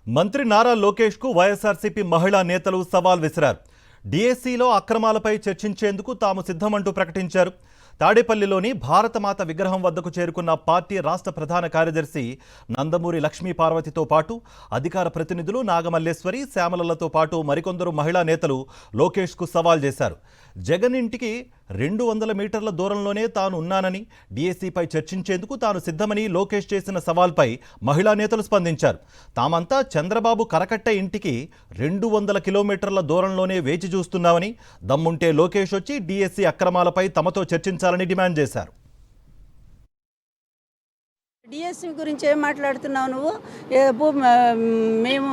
మంత్రి నారా లోకేష్ కు వైఎస్ఆర్సీపీ మహిళా నేతలు సవాల్ విసిరారు. డిఎస్సిలో అక్రమాలపై చర్చించేందుకు తాము సిద్ధమంటూ ప్రకటించారు. తాడేపల్లిలోని భారతమాత విగ్రహం వద్దకు చేరుకున్న పార్టీ రాష్ట్ర ప్రధాన కార్యదర్శి నందమూరి లక్ష్మీ పార్వతితో పాటు అధికార ప్రతినిధులు నాగమల్లేశ్వరి, శ్యామలలతో పాటు మరికొందరు మహిళా నేతలు లోకేష్ కు సవాల్ చేశారు. జగన్ ఇంటికి 200 మీటర్ల దూరంలోనే తాను ఉన్నానని, డిఎస్సిపై చర్చించేందుకు తాను సిద్ధమని లోకేష్ చేసిన సవాల్పై మహిళా నేతలు స్పందించారు. తామంతా చంద్రబాబు కరకట్ట ఇంటికి 200 కిలోమీటర్ల దూరంలోనే వేచి చూస్తున్నామని, దమ్ముంటే లోకేష్ వచ్చి డిఎస్సి అక్రమాలపై తమతో చర్చించాలని డిమాండ్ చేశారు. డిఎస్సి గురించి ఏం మాట్లాడుతున్నావు నువ్వు? మేము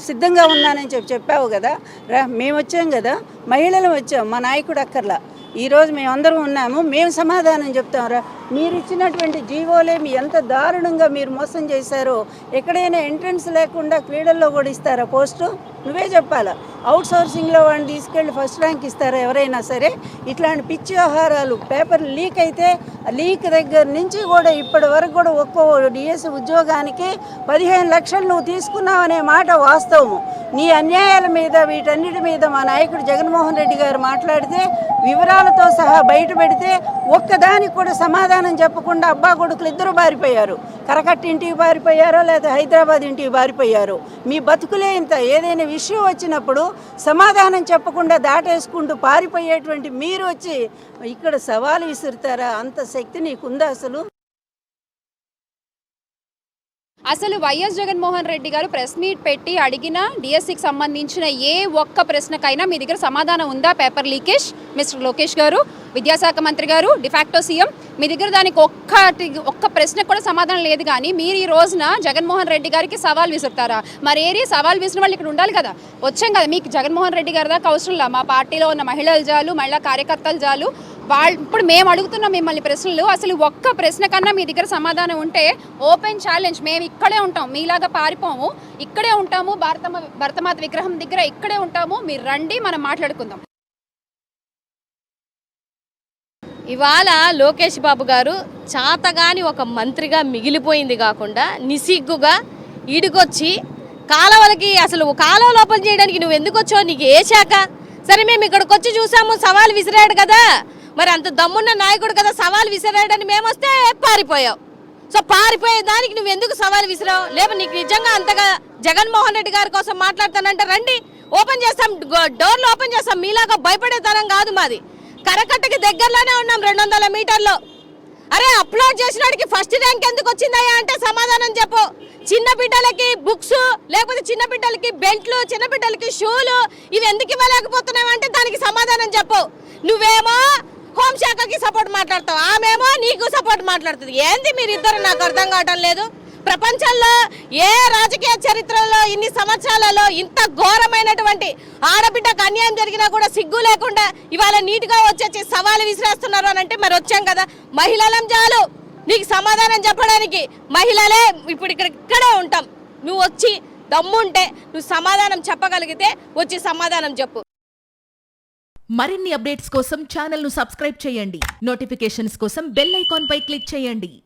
సిద్ధంగా ఉన్నానని చెప్పావు కదా, మేము వచ్చాం కదా, మహిళలు వచ్చాం, మా నాయకుడు అక్కర్లా. ఈరోజు మేమందరం ఉన్నాము, మేము సమాధానం చెప్తాంరా. మీరు ఇచ్చినటువంటి జీవోలే మీ ఎంత దారుణంగా మీరు మోసం చేశారో. ఎక్కడైనా ఎంట్రన్స్ లేకుండా క్రీడల్లో కూడా ఇస్తారా పోస్టు? నువ్వే చెప్పాలా. అవుట్ సోర్సింగ్లో వాడిని తీసుకెళ్ళి ఫస్ట్ ర్యాంక్ ఇస్తారా ఎవరైనా సరే? ఇట్లాంటి పిచ్చి వ్యవహారాలు, పేపర్ లీక్ అయితే లీక్ దగ్గర నుంచి కూడా ఇప్పటి వరకు కూడా ఒక్కో డిఎస్సి ఉద్యోగానికి 15 లక్షలు నువ్వు తీసుకున్నావనే మాట వాస్తవము. నీ అన్యాయాల మీద వీటన్నిటి మీద మా నాయకుడు జగన్మోహన్ రెడ్డి గారు మాట్లాడితే, వివరాలతో సహా బయట పెడితే ఒక్కదానికి కూడా సమాధానం చెప్పకుండా అబ్బా కొడుకులు ఇద్దరు పారిపోయారు. కరకట్ట ఇంటికి పారిపోయారో లేదా హైదరాబాద్ ఇంటికి పారిపోయారు. మీ బతుకులే ఇంత. ఏదైనా విషయం వచ్చినప్పుడు సమాధానం చెప్పకుండా దాటేసుకుంటూ పారిపోయేటువంటి మీరు వచ్చి ఇక్కడ సవాలు విసురుతారా? అంత శక్తి నీకుందా అసలు? అసలు వైఎస్ జగన్మోహన్ రెడ్డి గారు ప్రెస్ మీట్ పెట్టి అడిగిన డిఎస్సికి సంబంధించిన ఏ ఒక్క ప్రశ్నకైనా మీ దగ్గర సమాధానం ఉందా? పేపర్ లీకేజ్ మిస్టర్ లోకేష్ గారు, విద్యాశాఖ మంత్రి గారు, డిఫాక్టో సీఎం, మీ దగ్గర దానికి ఒక్క ప్రశ్నకు కూడా సమాధానం లేదు. కానీ మీరు ఈ రోజున జగన్మోహన్ రెడ్డి గారికి సవాల్ విసురుతారా? మరి ఏరి సవాల్ విసిరిన వాళ్ళు ఇక్కడ ఉండాలి కదా. వచ్చాం కదా, మీకు జగన్మోహన్ రెడ్డి గారి దాకా అవసరంలా. మా పార్టీలో ఉన్న మహిళలు జాలు, మహిళా కార్యకర్తలు జాలు. ఇప్పుడు మేము అడుగుతున్నాం మిమ్మల్ని ప్రశ్నలు. అసలు ఒక్క ప్రశ్న కన్నా మీ దగ్గర సమాధానం ఉంటే ఓపెన్ ఛాలెంజ్. మేము ఇక్కడే ఉంటాం, మీలాగా పారిపోము, ఇక్కడే ఉంటాము, భారతమాత విగ్రహం దగ్గర ఇక్కడే ఉంటాము. మీరు రండి, మనం మాట్లాడుకుందాం. ఇవాళ లోకేష్ బాబు గారు చాతగాని ఒక మంత్రిగా మిగిలిపోయింది కాకుండా నిసిగ్గుగా ఈడికొచ్చి కాలువలకి, అసలు కాలువ లోపల చేయడానికి నువ్వు ఎందుకు వచ్చావు? నీకు ఏ శాఖ? సరే, మేము ఇక్కడికి వచ్చి చూసాము, సవాల్ విసిరాడు కదా, మరి అంత దమ్మున్న నాయకుడు కదా సవాల్ విసిరాడని మేము వస్తే పారిపోయావు. సో పారిపోయే దానికి నువ్వు ఎందుకు సవాల్ విసిరావు? లేకపోతే నీకు నిజంగా అంతగా జగన్మోహన్ రెడ్డి గారి కోసం మాట్లాడతానంటే రండి, ఓపెన్ చేస్తాం, డోర్లు ఓపెన్ చేస్తాం. మీలాగా భయపడే తరం కాదు మాది. కరకట్టకి దగ్గరలోనే ఉన్నాం, 200 మీటర్లో. అరే, అప్లోడ్ చేసినాడికి ఫస్ట్ ర్యాంక్ ఎందుకు వచ్చిందయ్యా అంటే సమాధానం చెప్పు. చిన్న బిడ్డలకి బుక్స్, లేకపోతే చిన్న బిడ్డలకి బెల్ట్లు, చిన్న బిడ్డలకి షూలు, ఇవి ఎందుకు ఇవ్వలేకపోతున్నావు అంటే దానికి సమాధానం చెప్పు. నువ్వేమో హోంశాఖకి సపోర్ట్ మాట్లాడతావు, ఆమెమో నీకు సపోర్ట్ మాట్లాడుతుంది. ఏంది మీరిద్దరు? నాకు అర్థం కావటం లేదు. ప్రపంచంలో ఏ రాజకీయ చరిత్రలో ఇన్ని సంవత్సరాలలో ఇంత ఘోరమైనటువంటి ఆడబిడ్డకు అన్యాయం జరిగినా కూడా సిగ్గు లేకుండా ఇవాళ నీట్గా వచ్చేసి సవాలు విసిరేస్తున్నారు అని అంటే మరి వచ్చాం కదా, మహిళలం చాలు నీకు సమాధానం చెప్పడానికి. మహిళలే ఇప్పుడు ఇక్కడే ఉంటాం. నువ్వు వచ్చి దమ్ముంటే నువ్వు సమాధానం చెప్పగలిగితే వచ్చి సమాధానం చెప్పు. మరిన్ని అప్డేట్స్ కోసం ఛానల్ను సబ్స్క్రైబ్ చేయండి. నోటిఫికేషన్స్ కోసం బెల్ ఐకాన్ పై క్లిక్ చేయండి.